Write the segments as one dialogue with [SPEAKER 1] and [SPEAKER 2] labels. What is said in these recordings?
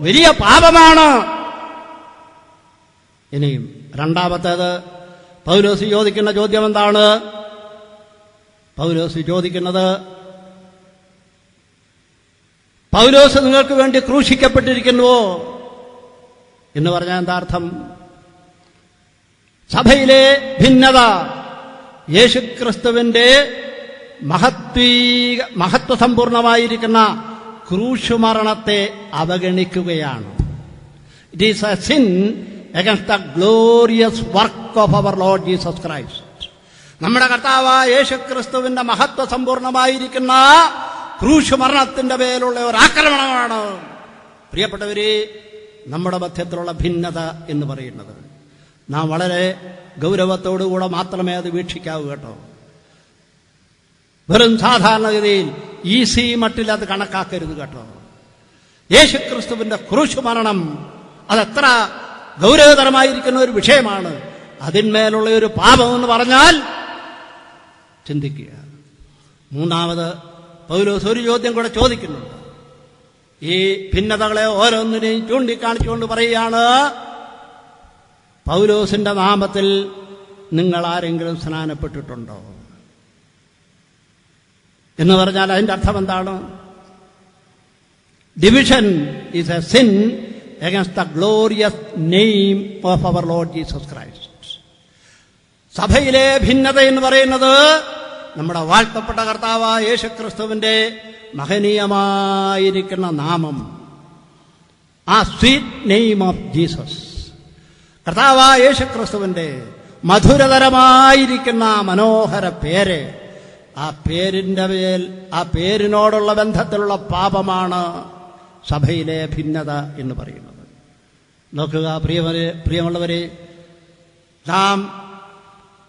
[SPEAKER 1] വലിയ പാപമാണ്. ഇനിയും രണ്ടാമത്തേത്, പൗലോസ് ചോദിക്കുന്ന ചോദ്യം എന്താണ്? പൗലോസ് ചോദിക്കുന്നത്, പൗലോസ് നിങ്ങൾക്ക് വേണ്ടി ക്രൂശിക്കപ്പെട്ടിരിക്കുന്നുവോ എന്ന് പറഞ്ഞാൽ എന്താ അർത്ഥം? സഭയിലെ ഭിന്നത യേശുക്രിസ്തുവിന്റെ മഹത്വസമ്പൂർണമായിരിക്കുന്ന ക്രൂശുമരണത്തെ അവഗണിക്കുകയാണ്. It is a sin against the glorious work of our Lord Jesus Christ. നമ്മുടെ കർത്താവായ യേശുക്രിസ്തുവിന്റെ മഹത്വസമ്പൂർണമായിരിക്കുന്ന ക്രൂശുമരണത്തിന്റെ മേലുള്ള ഒരു ആക്രമണമാണ് പ്രിയപ്പെട്ടവരെ നമ്മുടെ മധ്യത്തിലുള്ള ഭിന്നത എന്ന് പറയുന്നത്. നാം വളരെ ഗൗരവത്തോടുകൂടെ മാത്രമേ അത് വീക്ഷിക്കാവൂ കേട്ടോ. വെറും സാധാരണഗതിയിൽ ഈസി മട്ടിൽ അത് കണക്കാക്കരുത് കേട്ടോ. യേശുക്രിസ്തുവിന്റെ ക്രൂശുമരണം അതെത്ര ഗൗരവതരമായിരിക്കുന്ന ഒരു വിഷയമാണ്. അതിന്മേലുള്ള ഒരു പാപം എന്ന് പറഞ്ഞാൽ ചിന്തിക്കുക. മൂന്നാമത് പൗലോസ് ഒരു ചോദ്യം കൂടെ ചോദിക്കുന്നുണ്ട്. ഈ ഭിന്നതകളെ ഓരോന്നിനെയും ചൂണ്ടിക്കാണിച്ചുകൊണ്ട് പറയുകയാണ്, പൗലോസിന്റെ നാമത്തിൽ നിങ്ങൾ ആരെങ്കിലും സ്നാനപ്പെട്ടിട്ടുണ്ടോ എന്ന് പറഞ്ഞാൽ അതിന്റെ അർത്ഥം എന്താണ്? Division is a sin against the glorious name of our Lord Jesus Christ. സഭയിലെ ഭിന്നത എന്ന് പറയുന്നത് നമ്മുടെ വാഴ്ത്തപ്പെട്ട കർത്താവായ യേശുക്രിസ്തുവിന്റെ മഹനീയമായിരിക്കുന്ന നാമം, ആ സ്വീറ്റ് നെയിം ഓഫ് ജീസസ്, കർത്താവായ യേശുക്രിസ്തുവിന്റെ മധുരതരമായിരിക്കുന്ന മനോഹര പേര്, ആ പേരിന്റെ മേൽ ആ പേരിനോടുള്ള ബന്ധത്തിലുള്ള പാപമാണ് സഭയിലെ ഭിന്നത എന്ന് പറയുന്നത്. നോക്കുക പ്രിയമുള്ളവരെ, നാം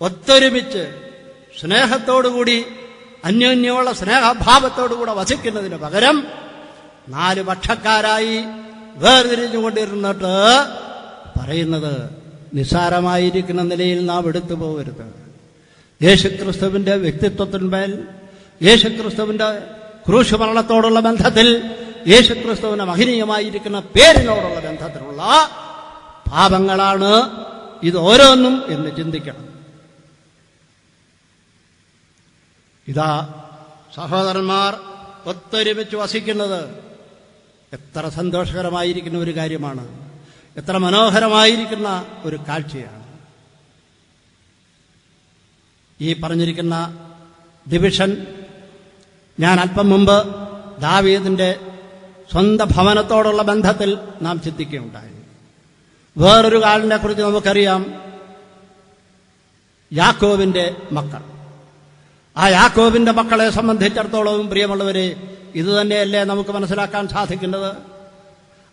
[SPEAKER 1] ഒത്തൊരുമിച്ച് സ്നേഹത്തോടുകൂടി അന്യോന്യമുള്ള സ്നേഹഭാവത്തോടുകൂടെ വസിക്കുന്നതിന് പകരം 4 പക്ഷക്കാരായി വേർതിരിഞ്ഞുകൊണ്ടിരുന്നിട്ട് പറയുന്നത് നിസ്സാരമായിരിക്കുന്ന നിലയിൽ നാം എടുത്തു പോകരുത്. യേശുക്രിസ്തുവിന്റെ വ്യക്തിത്വത്തിന്മേൽ, യേശുക്രിസ്തുവിന്റെ ക്രൂശുമരണത്തോടുള്ള ബന്ധത്തിൽ, യേശുക്രിസ്തുവിന്റെ മഹനീയമായിരിക്കുന്ന പേരിനോടുള്ള ബന്ധത്തിലുള്ള പാപങ്ങളാണ് ഇത് ഓരോന്നും എന്ന് ചിന്തിക്കണം. ഇതാ സഹോദരന്മാർ ഒത്തൊരുമിച്ച് വസിക്കുന്നത് എത്ര സന്തോഷകരമായിരിക്കുന്ന ഒരു കാര്യമാണ്, എത്ര മനോഹരമായിരിക്കുന്ന ഒരു കാഴ്ചയാണ്. ഈ പറഞ്ഞിരിക്കുന്ന ഡിവിഷൻ ഞാൻ അല്പം മുമ്പ് ദാവീദിന്റെ സ്വന്തം ഭവനത്തോടുള്ള ബന്ധത്തിൽ നാം ചിന്തിക്കുകയുണ്ടായി. വേറൊരു കാലിനെ കുറിച്ച് നമുക്കറിയാം, യാക്കോബിന്റെ മക്കൾ. ആ യാക്കോബിന്റെ മക്കളെ സംബന്ധിച്ചിടത്തോളം പ്രിയമുള്ളവരെ, ഇതുതന്നെയല്ലേ നമുക്ക് മനസ്സിലാക്കാൻ സാധിക്കുന്നത്.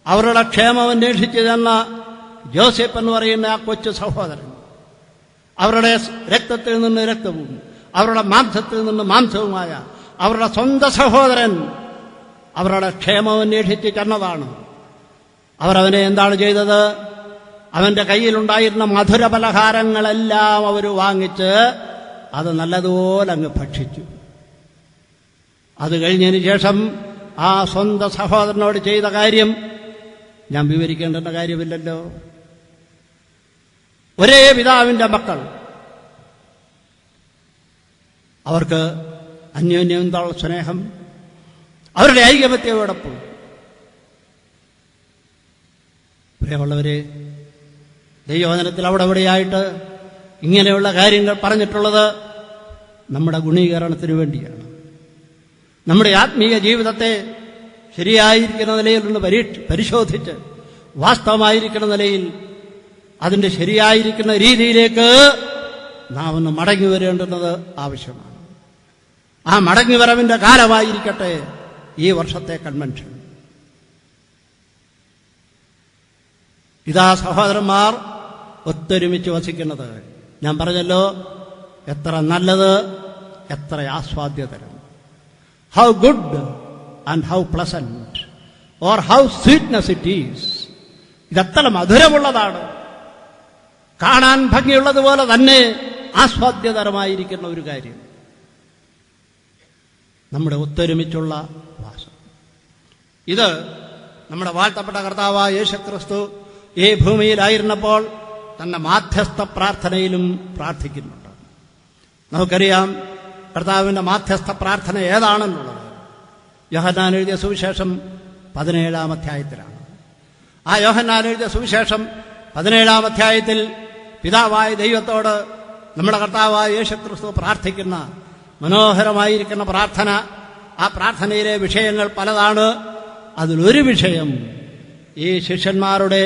[SPEAKER 1] അവരുടെ ക്ഷേമം അന്വേഷിച്ച് ചെന്ന ജോസഫ് എന്ന് പറയുന്ന ആ കൊച്ചു സഹോദരൻ, അവരുടെ രക്തത്തിൽ നിന്ന് രക്തവും അവരുടെ മാംസത്തിൽ നിന്ന് മാംസവുമായ അവരുടെ സ്വന്തം സഹോദരൻ അവരുടെ ക്ഷേമം അന്വേഷിച്ച് ചെന്നതാണ്. അവരവനെ എന്താണ് ചെയ്തത്? അവന്റെ കയ്യിലുണ്ടായിരുന്ന മധുര പലഹാരങ്ങളെല്ലാം അവർ വാങ്ങിച്ച് അത് നല്ലതുപോലെ അങ്ങ് ഭക്ഷിച്ചു. അത് കഴിഞ്ഞതിന് ശേഷം ആ സ്വന്തം സഹോദരനോട് ചെയ്ത കാര്യം ഞാൻ വിവരിക്കേണ്ട കാര്യമില്ലല്ലോ. ഒരേ പിതാവിന്റെ മക്കൾ, അവർക്ക് അന്യോന്യം എന്നുള്ള സ്നേഹം, അവരുടെ ഐകമത്യയോടൊപ്പം. പ്രിയമുള്ളവരെ, ദൈവവചനത്തിൽ അവിടെ എവിടെയായിട്ട് ഇങ്ങനെയുള്ള കാര്യങ്ങൾ പറഞ്ഞിട്ടുള്ളത് നമ്മുടെ ഗുണീകരണത്തിന് വേണ്ടിയാണ്. നമ്മുടെ ആത്മീയ ജീവിതത്തെ ശരിയായിരിക്കുന്ന നിലയിൽ നിന്ന് പരിശോധിച്ച് വാസ്തവമായിരിക്കുന്ന നിലയിൽ അതിന്റെ ശരിയായിരിക്കുന്ന രീതിയിലേക്ക് നാം ഒന്ന് മടങ്ങി വരേണ്ടുന്നത് ആവശ്യമാണ്. ആ മടങ്ങിവരവിന്റെ കാലമായിരിക്കട്ടെ ഈ വർഷത്തെ കൺവെൻഷൻ. ഇതാ സഹോദരന്മാർ ഒത്തൊരുമിച്ച് വസിക്കുന്നത്. ഞാൻ പറഞ്ഞല്ലോ, എത്ര നല്ലത്, എത്ര ആസ്വാദ്യതരം. How good and how pleasant or how sweetness it is. ഇതെത്ര മധുരമുള്ളതാണ്, കാണാൻ ഭംഗിയുള്ളതുപോലെ തന്നെ ആസ്വാദ്യതരമായിരിക്കുന്ന ഒരു കാര്യം നമ്മുടെ ഒത്തൊരുമിച്ചുള്ള വാസം. ഇത് നമ്മുടെ വാഴ്ത്തപ്പെട്ട കർത്താവായ യേശുക്രിസ്തു ഈ ഭൂമിയിലായിരുന്നപ്പോൾ തന്റെ മാധ്യസ്ഥ പ്രാർത്ഥനയിലും പ്രാർത്ഥിക്കുന്നുണ്ട്. നമുക്കറിയാം കർത്താവിന്റെ മാധ്യസ്ഥ പ്രാർത്ഥന ഏതാണെന്നുള്ളത്. യോഹന്നാൻ എഴുതിയ സുവിശേഷം 17-ാം അധ്യായത്തിലാണ്. ആ യോഹന്നാൻ എഴുതിയ സുവിശേഷം 17-ാം അധ്യായത്തിൽ പിതാവായ ദൈവത്തോട് നമ്മുടെ കർത്താവായ യേശുക്രിസ്തു പ്രാർത്ഥിക്കുന്ന മനോഹരമായിരിക്കുന്ന പ്രാർത്ഥന. ആ പ്രാർത്ഥനയിലെ വിഷയങ്ങൾ പലതാണ്. അതിലൊരു വിഷയം ഈ ശിഷ്യന്മാരുടെ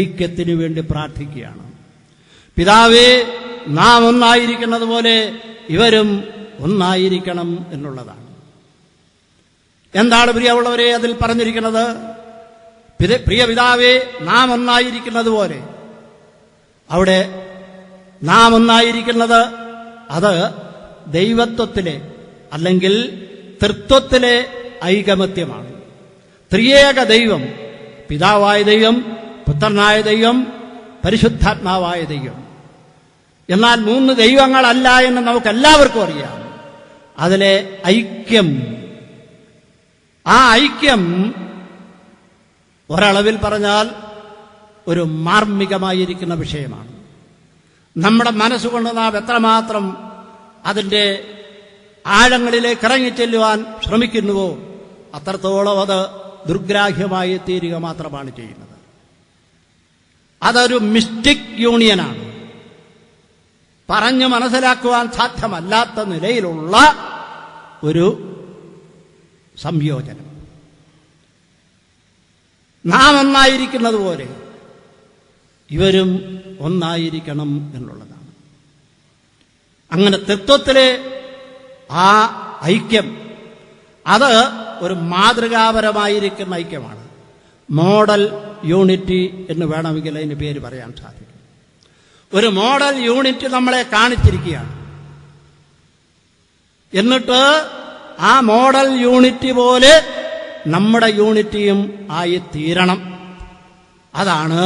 [SPEAKER 1] ഐക്യത്തിനു വേണ്ടി പ്രാർത്ഥിക്കുകയാണ്. പിതാവേ, നാം ഒന്നായിരിക്കുന്നത് പോലെ ഇവരും ഒന്നായിരിക്കണം എന്നുള്ളതാണ്. എന്താണ് പ്രിയമുള്ളവരെ അതിൽ പറഞ്ഞിരിക്കുന്നത്? പ്രിയ പിതാവേ, നാം ഒന്നായിരിക്കുന്നത് പോലെ. അവിടെ നാം ഒന്നായിരിക്കുന്നത് അത് ദൈവത്വത്തിലെ അല്ലെങ്കിൽ തൃത്വത്തിലെ ഐകമത്യമാണ്. ത്രിയേക ദൈവം, പിതാവായ ദൈവം, പുത്രനായ ദൈവം, പരിശുദ്ധാത്മാവായ ദൈവം. എന്നാൽ 3 ദൈവങ്ങളല്ല എന്ന് നമുക്കെല്ലാവർക്കും അറിയാം. അതിലെ ഐക്യം, ആ ഐക്യം ഒരളവിൽ പറഞ്ഞാൽ ഒരു മാർമികമായിരിക്കുന്ന വിഷയമാണ്. നമ്മുടെ മനസ്സുകൊണ്ട് നാം എത്രമാത്രം അതിൻ്റെ ആഴങ്ങളിലേക്ക് ഇറങ്ങിച്ചെല്ലുവാൻ ശ്രമിക്കുന്നുവോ അത്രത്തോളം അത് ദുർഗ്രാഹ്യമായി തീരുക മാത്രമാണ് ചെയ്യുന്നത്. അതൊരു മിസ്റ്റിക് യൂണിയനാണ്. പറഞ്ഞു മനസ്സിലാക്കുവാൻ സാധ്യമല്ലാത്ത നിലയിലുള്ള ഒരു സംയോജനം. നാം ഒന്നായിരിക്കുന്നത് പോലെ ഇവരും ഒന്നായിരിക്കണം എന്നുള്ളതാണ്. അങ്ങനെ തത്വത്തിലെ ആ ഐക്യം അത് ഒരു മാതൃകാപരമായിരിക്കുന്ന ഐക്യമാണ്. മോഡൽ യൂണിറ്റി എന്ന് വേണമെങ്കിൽ അതിന് പേര് പറയാൻ സാധിക്കും. ഒരു മോഡൽ യൂണിറ്റ് നമ്മളെ കാണിച്ചിരിക്കുകയാണ്. എന്നിട്ട് ആ മോഡൽ യൂണിറ്റി പോലെ നമ്മുടെ യൂണിറ്റിയും ആയിത്തീരണം. അതാണ്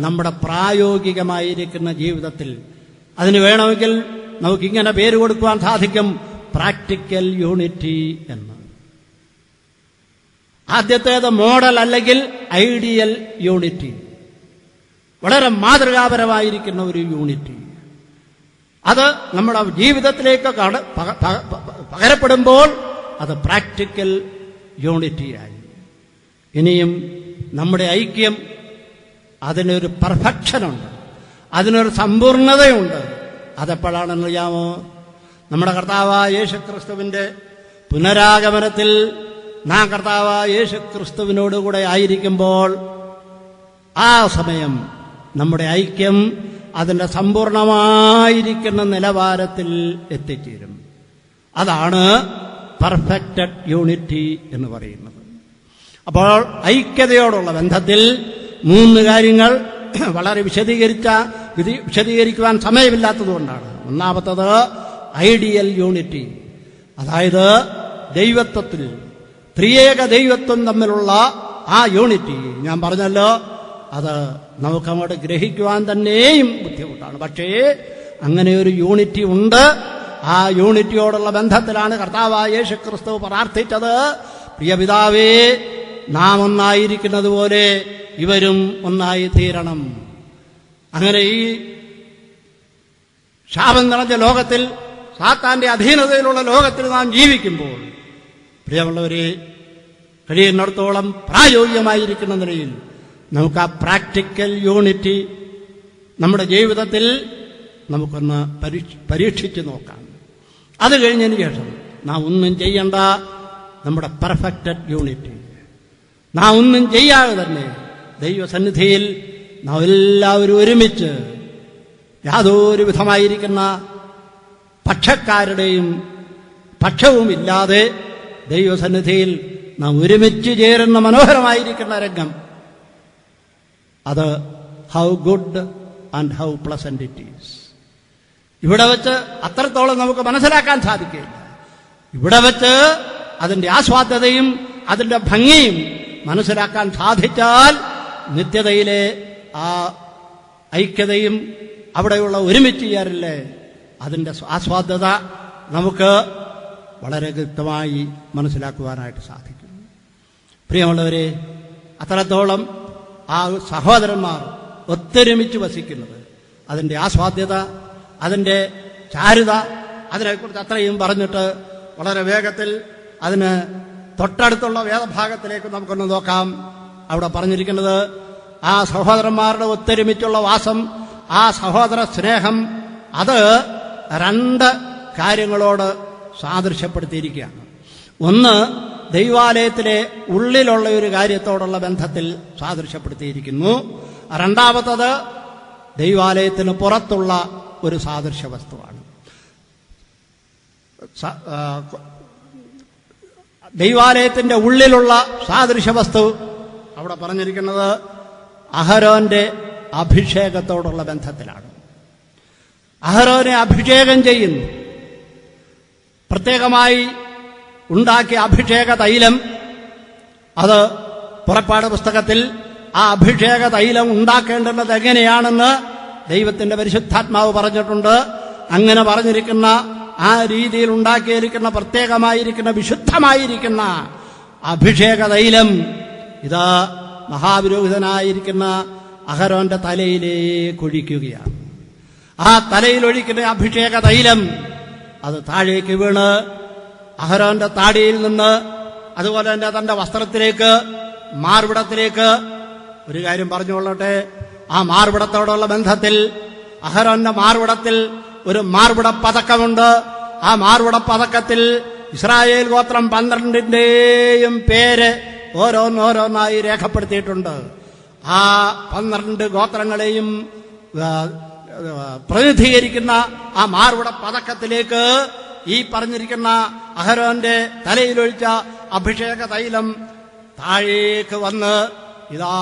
[SPEAKER 1] നമ്മുടെ പ്രായോഗികമായിരിക്കുന്ന ജീവിതത്തിൽ. അതിന് വേണമെങ്കിൽ നമുക്കിങ്ങനെ പേര് കൊടുക്കുവാൻ സാധിക്കും, പ്രാക്ടിക്കൽ യൂണിറ്റി എന്ന്. ആദ്യത്തേത് മോഡൽ അല്ലെങ്കിൽ ഐഡിയൽ യൂണിറ്റി, വളരെ മാതൃകാപരമായിരിക്കുന്ന ഒരു യൂണിറ്റി. അത് നമ്മുടെ ജീവിതത്തിലേക്ക് പകരപ്പെടുമ്പോൾ അത് പ്രാക്ടിക്കൽ യൂണിറ്റിയായി. ഇനിയും നമ്മുടെ ഐക്യം അതിനൊരു പെർഫെക്ഷനുണ്ട്, അതിനൊരു സമ്പൂർണതയുണ്ട്. അതെപ്പോഴാണെന്നറിയാമോ? നമ്മുടെ കർത്താവായ യേശുക്രിസ്തുവിന്റെ പുനരാഗമനത്തിൽ നാം കർത്താവായ യേശുക്രിസ്തുവിനോടുകൂടെ ആയിരിക്കുമ്പോൾ ആ സമയം നമ്മുടെ ഐക്യം അതിന്റെ സമ്പൂർണമായിരിക്കുന്ന നിലവാരത്തിൽ എത്തിച്ചേരും. അതാണ് പെർഫെക്റ്റഡ് യൂണിറ്റി എന്ന് പറയുന്നത്. അപ്പോൾ ഐക്യതയോടുള്ള ബന്ധത്തിൽ 3 കാര്യങ്ങൾ വളരെ വിശദീകരിക്കുവാൻ സമയമില്ലാത്തതുകൊണ്ടാണ്. ഒന്നാമത്തത് ഐഡിയൽ യൂണിറ്റി, അതായത് ദൈവത്വത്തിൽ ത്രിയേക ദൈവത്വം തമ്മിലുള്ള ആ യൂണിറ്റി. ഞാൻ പറഞ്ഞല്ലോ, അത് നമുക്കങ്ങോട്ട് ഗ്രഹിക്കുവാൻ തന്നെയും ബുദ്ധിമുട്ടാണ്. പക്ഷേ അങ്ങനെ ഒരു യൂണിറ്റി ഉണ്ട്. ആ യൂണിറ്റിയോടുള്ള ബന്ധത്തിലാണ് കർത്താവായ യേശുക്രിസ്തു പ്രാർത്ഥിച്ചത്, പ്രിയ പിതാവേ, നാം ഒന്നായിരിക്കുന്നത് പോലെ ഇവരും ഒന്നായി തീരണം. അങ്ങനെ ഈ ശാപം നിറഞ്ഞ ലോകത്തിൽ, സാത്താന്റെ അധീനതയിലുള്ള ലോകത്തിൽ നാം ജീവിക്കുമ്പോൾ, പ്രിയമുള്ളവരെ, കഴിയുന്നിടത്തോളം പ്രായോഗികമായിരിക്കുന്ന നിലയിൽ നമുക്ക് ആ പ്രാക്ടിക്കൽ യൂണിറ്റി നമ്മുടെ ജീവിതത്തിൽ നമുക്കൊന്ന് പരീക്ഷിച്ച് നോക്കാം. അത് കഴിഞ്ഞതിന് ശേഷം നാം ഒന്നും ചെയ്യേണ്ട, നമ്മുടെ പെർഫെക്റ്റഡ് യൂണിറ്റി. നാം ഒന്നും ചെയ്യാതെ തന്നെ ദൈവസന്നിധിയിൽ നാം എല്ലാവരും ഒരുമിച്ച് യാതൊരു വിധമായിരിക്കുന്ന പക്ഷക്കാരുടെയും പക്ഷവുമില്ലാതെ ദൈവസന്നിധിയിൽ നാം ഒരുമിച്ച് ചേരുന്ന മനോഹരമായിരിക്കുന്ന രംഗം, അത് how good and how pleasant it is. ഇവിടെ വെച്ച് അത്രത്തോളം നമുക്ക് മനസ്സിലാക്കാൻ സാധിക്കില്ല. ഇവിടെ വെച്ച് അതിന്റെ ആസ്വാദ്യതയും അതിന്റെ ഭംഗിയും മനസ്സിലാക്കാൻ സാധിച്ചാൽ നിത്യതയിലെ ആ ഐക്യതയും അവിടെയുള്ള ഒരുമിച്ച് ചേരല്ലേ, അതിന്റെ ആസ്വാദ്യത നമുക്ക് വളരെ കൃത്യമായി മനസ്സിലാക്കുവാനായിട്ട് സാധിക്കും. പ്രിയമുള്ളവരെ, അത്രത്തോളം ആ സഹോദരന്മാർ ഒത്തൊരുമിച്ച് വസിക്കുന്നത്, അതിൻ്റെ ആസ്വാദ്യത, അതിൻ്റെ ചാരുത, അതിനെക്കുറിച്ച് അത്രയും പറഞ്ഞിട്ട് വളരെ വേഗത്തിൽ അതിന് തൊട്ടടുത്തുള്ള വേദഭാഗത്തിലേക്ക് നമുക്കൊന്ന് നോക്കാം. അവിടെ പറഞ്ഞിരിക്കുന്നത് ആ സഹോദരന്മാരുടെ ഒത്തൊരുമിച്ചുള്ള വാസം, ആ സഹോദര സ്നേഹം, അത് രണ്ട് കാര്യങ്ങളോട് സാദൃശ്യപ്പെടുത്തിയിരിക്കുകയാണ്. ഒന്ന്, ദൈവാലയത്തിലെ ഉള്ളിലുള്ള ഒരു കാര്യത്തോടുള്ള ബന്ധത്തിൽ സാദൃശ്യപ്പെടുത്തിയിരിക്കുന്നു. രണ്ടാമത്തത് ദൈവാലയത്തിന് പുറത്തുള്ള ഒരു സാദൃശ്യ വസ്തുവാണ്. ദൈവാലയത്തിന്റെ ഉള്ളിലുള്ള സാദൃശ്യ വസ്തു അവിടെ പറഞ്ഞിരിക്കുന്നത് അഹരോന്റെ അഭിഷേകത്തോടുള്ള ബന്ധത്തിലാണ്. അഹരോനെ അഭിഷേകം ചെയ്യുന്നു. പ്രത്യേകമായി ഉണ്ടാക്കിയ അഭിഷേക തൈലം, അത് പുറപ്പാട് പുസ്തകത്തിൽ ആ അഭിഷേക തൈലം ഉണ്ടാക്കേണ്ടത് എങ്ങനെയാണെന്ന് ദൈവത്തിന്റെ പരിശുദ്ധാത്മാവ് പറഞ്ഞിട്ടുണ്ട്. അങ്ങനെ പറഞ്ഞിരിക്കുന്ന ആ രീതിയിൽ ഉണ്ടാക്കിയിരിക്കുന്ന പ്രത്യേകമായിരിക്കുന്ന വിശുദ്ധമായിരിക്കുന്ന അഭിഷേക തൈലം ഇതാ മഹാപുരോഹിതനായിരിക്കുന്ന അഹരോന്റെ തലയിലേക്ക് ഒഴിക്കുകയാണ്. ആ തലയിലൊഴിക്കുന്ന അഭിഷേക തൈലം അത് താഴേക്ക് വീണ് അഹരോന്റെ താടിയിൽ നിന്ന്, അതുപോലെ തന്നെ തന്റെ വസ്ത്രത്തിലേക്ക്, മാർവിടത്തിലേക്ക്. ഒരു കാര്യം പറഞ്ഞുകൊള്ളട്ടെ, ആ മാർവിടത്തോടുള്ള ബന്ധത്തിൽ അഹരോന്റെ മാർവിടത്തിൽ ഒരു മാർവിട പതക്കമുണ്ട്. ആ മാർവിട പതക്കത്തിൽ ഇസ്രായേൽ ഗോത്രം 12ന്റെയും പേര് ഓരോന്നോരോന്നായി രേഖപ്പെടുത്തിയിട്ടുണ്ട്. ആ 12 ഗോത്രങ്ങളെയും പ്രതിനിധീകരിക്കുന്ന ആ മാർവിട പതക്കത്തിലേക്ക് ഈ പറഞ്ഞിരിക്കുന്ന അഹരോന്റെ തലയിലൊഴിച്ച അഭിഷേക തൈലം താഴേക്ക് വന്ന് ഇതാ